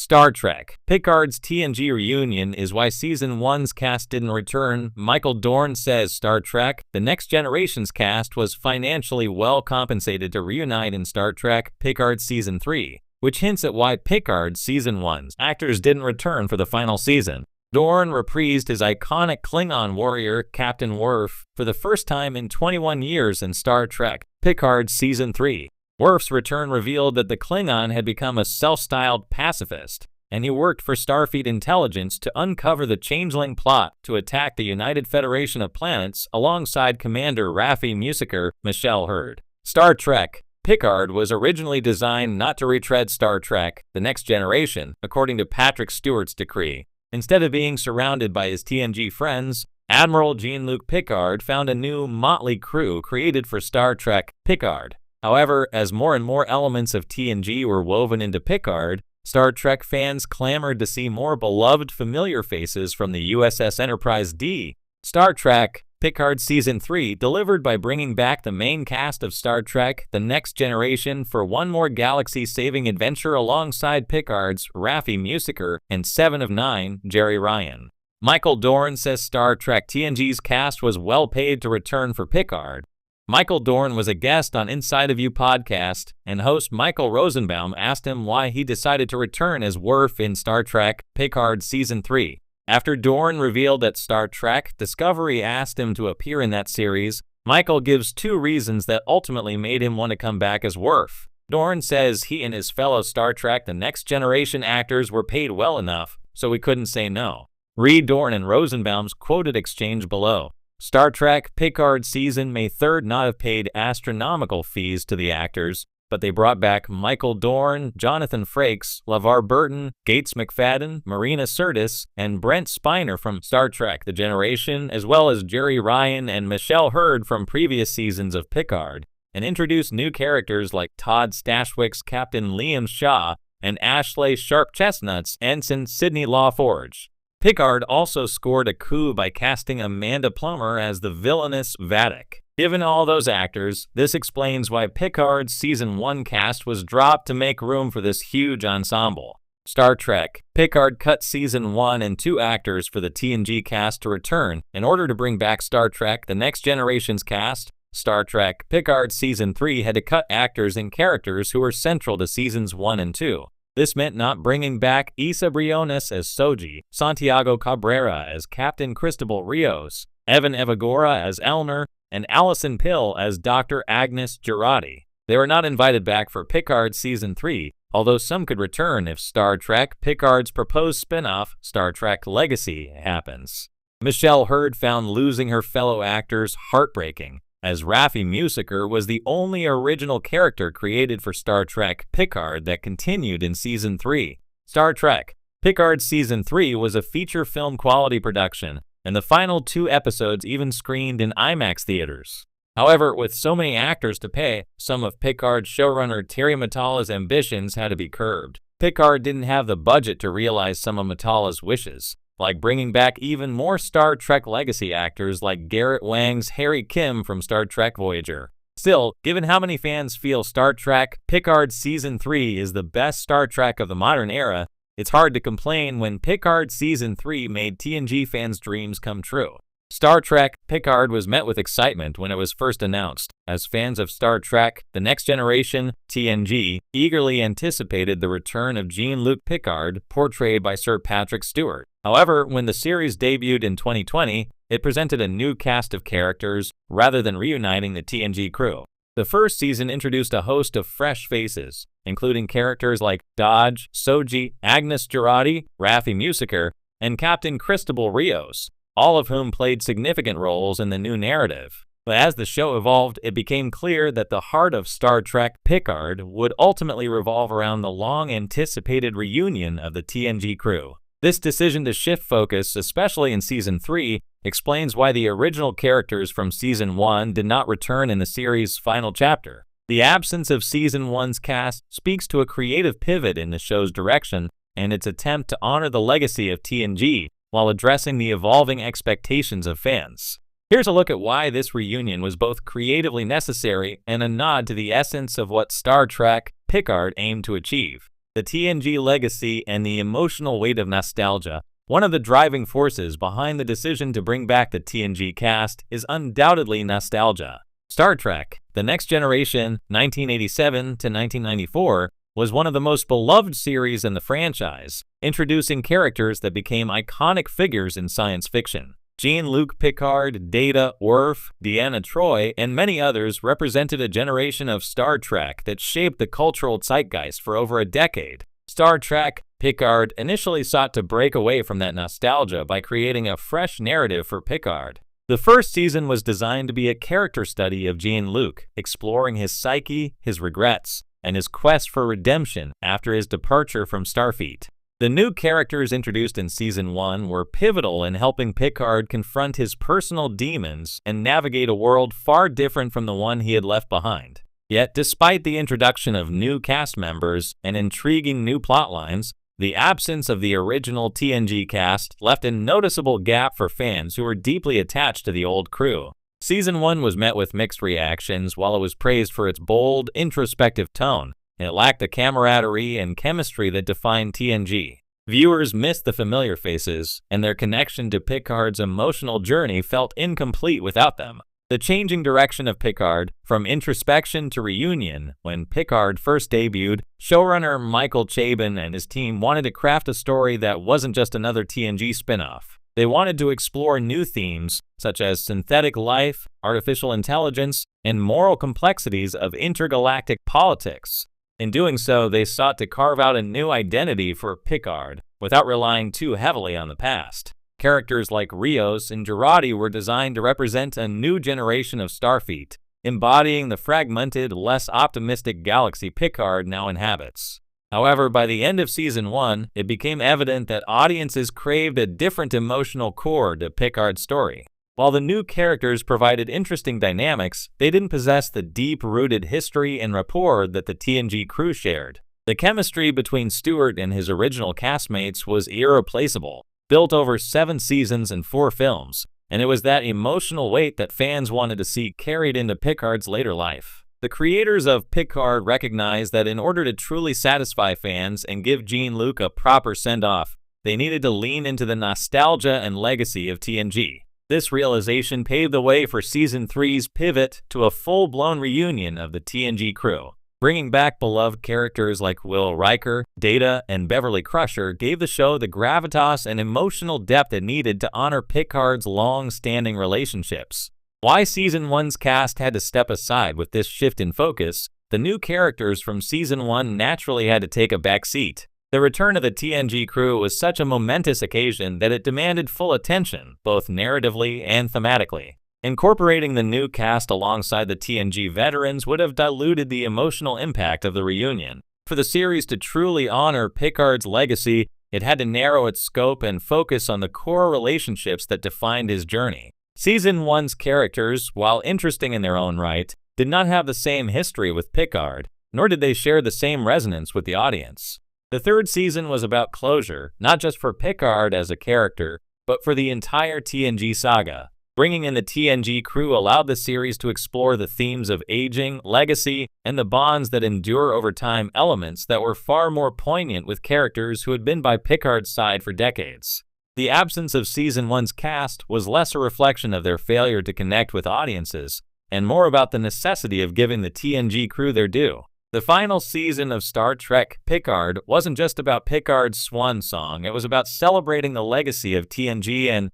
Star Trek. Picard's TNG reunion is why Season 1's cast didn't return. Michael Dorn says Star Trek: The Next Generation's cast was financially well compensated to reunite in Star Trek Picard Season 3, which hints at why Picard Season 1's actors didn't return for the final season. Dorn reprised his iconic Klingon warrior, Captain Worf, for the first time in 21 years in Star Trek Picard Season 3. Worf's return revealed that the Klingon had become a self-styled pacifist, and he worked for Starfleet intelligence to uncover the Changeling plot to attack the United Federation of Planets alongside Commander Raffi Musiker, Michelle Hurd. Star Trek. Picard was originally designed not to retread Star Trek: The Next Generation, according to Patrick Stewart's decree. Instead of being surrounded by his TNG friends, Admiral Jean-Luc Picard found a new motley crew created for Star Trek Picard. However, as more and more elements of TNG were woven into Picard, Star Trek fans clamored to see more beloved familiar faces from the USS Enterprise D. Star Trek Picard Season 3 delivered by bringing back the main cast of Star Trek: The Next Generation for one more galaxy-saving adventure alongside Picard's Raffi Musiker and 7 of 9, Jerry Ryan. Michael Dorn says Star Trek TNG's cast was well paid to return for Picard. Michael Dorn was a guest on Inside of You podcast, and host Michael Rosenbaum asked him why he decided to return as Worf in Star Trek Picard Season 3. After Dorn revealed that Star Trek Discovery asked him to appear in that series, Michael gives 2 reasons that ultimately made him want to come back as Worf. Dorn says he and his fellow Star Trek: The Next Generation actors were paid well enough, so he couldn't say no. Read Dorn and Rosenbaum's quoted exchange below. Star Trek Picard season may 3rd not have paid astronomical fees to the actors, but they brought back Michael Dorn, Jonathan Frakes, LeVar Burton, Gates McFadden, Marina Sirtis, and Brent Spiner from Star Trek: The Generation, as well as Jerry Ryan and Michelle Hurd from previous seasons of Picard, and introduced new characters like Todd Stashwick's Captain Liam Shaw and Ashley Sharp Chestnut's Ensign Sidney LaForge. Picard also scored a coup by casting Amanda Plummer as the villainous Vadic. Given all those actors, this explains why Picard's Season 1 cast was dropped to make room for this huge ensemble. Star Trek. Picard cut Season 1 and 2 actors for the TNG cast to return in order to bring back Star Trek: The Next Generation's cast. Star Trek. Picard Season 3 had to cut actors and characters who were central to Seasons 1 and 2. This meant not bringing back Isa Briones as Soji, Santiago Cabrera as Captain Cristobal Rios, Evan Evagora as Elmer, and Alison Pill as Dr. Agnes Girardi. They were not invited back for Picard Season 3, although some could return if Star Trek Picard's proposed spin-off, Star Trek Legacy, happens. Michelle Hurd found losing her fellow actors heartbreaking, as Raffi Musiker was the only original character created for Star Trek Picard that continued in Season 3. Star Trek Picard Season 3 was a feature film quality production, and the final 2 episodes even screened in IMAX theaters. However, with so many actors to pay, some of Picard's showrunner Terry Matalla's ambitions had to be curbed. Picard didn't have the budget to realize some of Matalla's wishes, like bringing back even more Star Trek Legacy actors like Garrett Wang's Harry Kim from Star Trek Voyager. Still, given how many fans feel Star Trek Picard Season 3 is the best Star Trek of the modern era, it's hard to complain when Picard Season 3 made TNG fans' dreams come true. Star Trek Picard was met with excitement when it was first announced, as fans of Star Trek: The Next Generation, TNG, eagerly anticipated the return of Jean-Luc Picard, portrayed by Sir Patrick Stewart. However, when the series debuted in 2020, it presented a new cast of characters rather than reuniting the TNG crew. The first season introduced a host of fresh faces, including characters like Dodge, Soji, Agnes Girardi, Raffi Musiker, and Captain Cristobal Rios, all of whom played significant roles in the new narrative. But as the show evolved, it became clear that the heart of Star Trek Picard would ultimately revolve around the long-anticipated reunion of the TNG crew. This decision to shift focus, especially in Season 3, explains why the original characters from Season 1 did not return in the series' final chapter. The absence of Season 1's cast speaks to a creative pivot in the show's direction and its attempt to honor the legacy of TNG while addressing the evolving expectations of fans. Here's a look at why this reunion was both creatively necessary and a nod to the essence of what Star Trek Picard aimed to achieve. the TNG legacy, and the emotional weight of nostalgia. One of the driving forces behind the decision to bring back the TNG cast is undoubtedly nostalgia. Star Trek: The Next Generation, 1987 to 1994, was one of the most beloved series in the franchise, introducing characters that became iconic figures in science fiction. Jean-Luc Picard, Data, Worf, Deanna Troi, and many others represented a generation of Star Trek that shaped the cultural zeitgeist for over a decade. Star Trek: Picard initially sought to break away from that nostalgia by creating a fresh narrative for Picard. The first season was designed to be a character study of Jean-Luc, exploring his psyche, his regrets, and his quest for redemption after his departure from Starfleet. The new characters introduced in Season 1 were pivotal in helping Picard confront his personal demons and navigate a world far different from the one he had left behind. Yet, despite the introduction of new cast members and intriguing new plotlines, the absence of the original TNG cast left a noticeable gap for fans who were deeply attached to the old crew. Season 1 was met with mixed reactions. While it was praised for its bold, introspective tone, it lacked the camaraderie and chemistry that defined TNG. Viewers missed the familiar faces, and their connection to Picard's emotional journey felt incomplete without them. The changing direction of Picard, from introspection to reunion, when Picard first debuted, showrunner Michael Chabon and his team wanted to craft a story that wasn't just another TNG spin-off. They wanted to explore new themes, such as synthetic life, artificial intelligence, and moral complexities of intergalactic politics. In doing so, they sought to carve out a new identity for Picard, without relying too heavily on the past. Characters like Rios and Jurati were designed to represent a new generation of Starfleet, embodying the fragmented, less optimistic galaxy Picard now inhabits. However, by the end of Season 1, it became evident that audiences craved a different emotional core to Picard's story. While the new characters provided interesting dynamics, they didn't possess the deep-rooted history and rapport that the TNG crew shared. The chemistry between Stewart and his original castmates was irreplaceable, built over 7 seasons and 4 films, and it was that emotional weight that fans wanted to see carried into Picard's later life. The creators of Picard recognized that in order to truly satisfy fans and give Jean-Luc a proper send-off, they needed to lean into the nostalgia and legacy of TNG. This realization paved the way for Season 3's pivot to a full-blown reunion of the TNG crew. Bringing back beloved characters like Will Riker, Data, and Beverly Crusher gave the show the gravitas and emotional depth it needed to honor Picard's long-standing relationships. Why Season 1's cast had to step aside with this shift in focus, the new characters from Season 1 naturally had to take a back seat. The return of the TNG crew was such a momentous occasion that it demanded full attention, both narratively and thematically. Incorporating the new cast alongside the TNG veterans would have diluted the emotional impact of the reunion. For the series to truly honor Picard's legacy, it had to narrow its scope and focus on the core relationships that defined his journey. Season 1's characters, while interesting in their own right, did not have the same history with Picard, nor did they share the same resonance with the audience. The third season was about closure, not just for Picard as a character, but for the entire TNG saga. Bringing in the TNG crew allowed the series to explore the themes of aging, legacy, and the bonds that endure over time, elements that were far more poignant with characters who had been by Picard's side for decades. The absence of Season 1's cast was less a reflection of their failure to connect with audiences, and more about the necessity of giving the TNG crew their due. The final season of Star Trek: Picard wasn't just about Picard's swan song, it was about celebrating the legacy of TNG and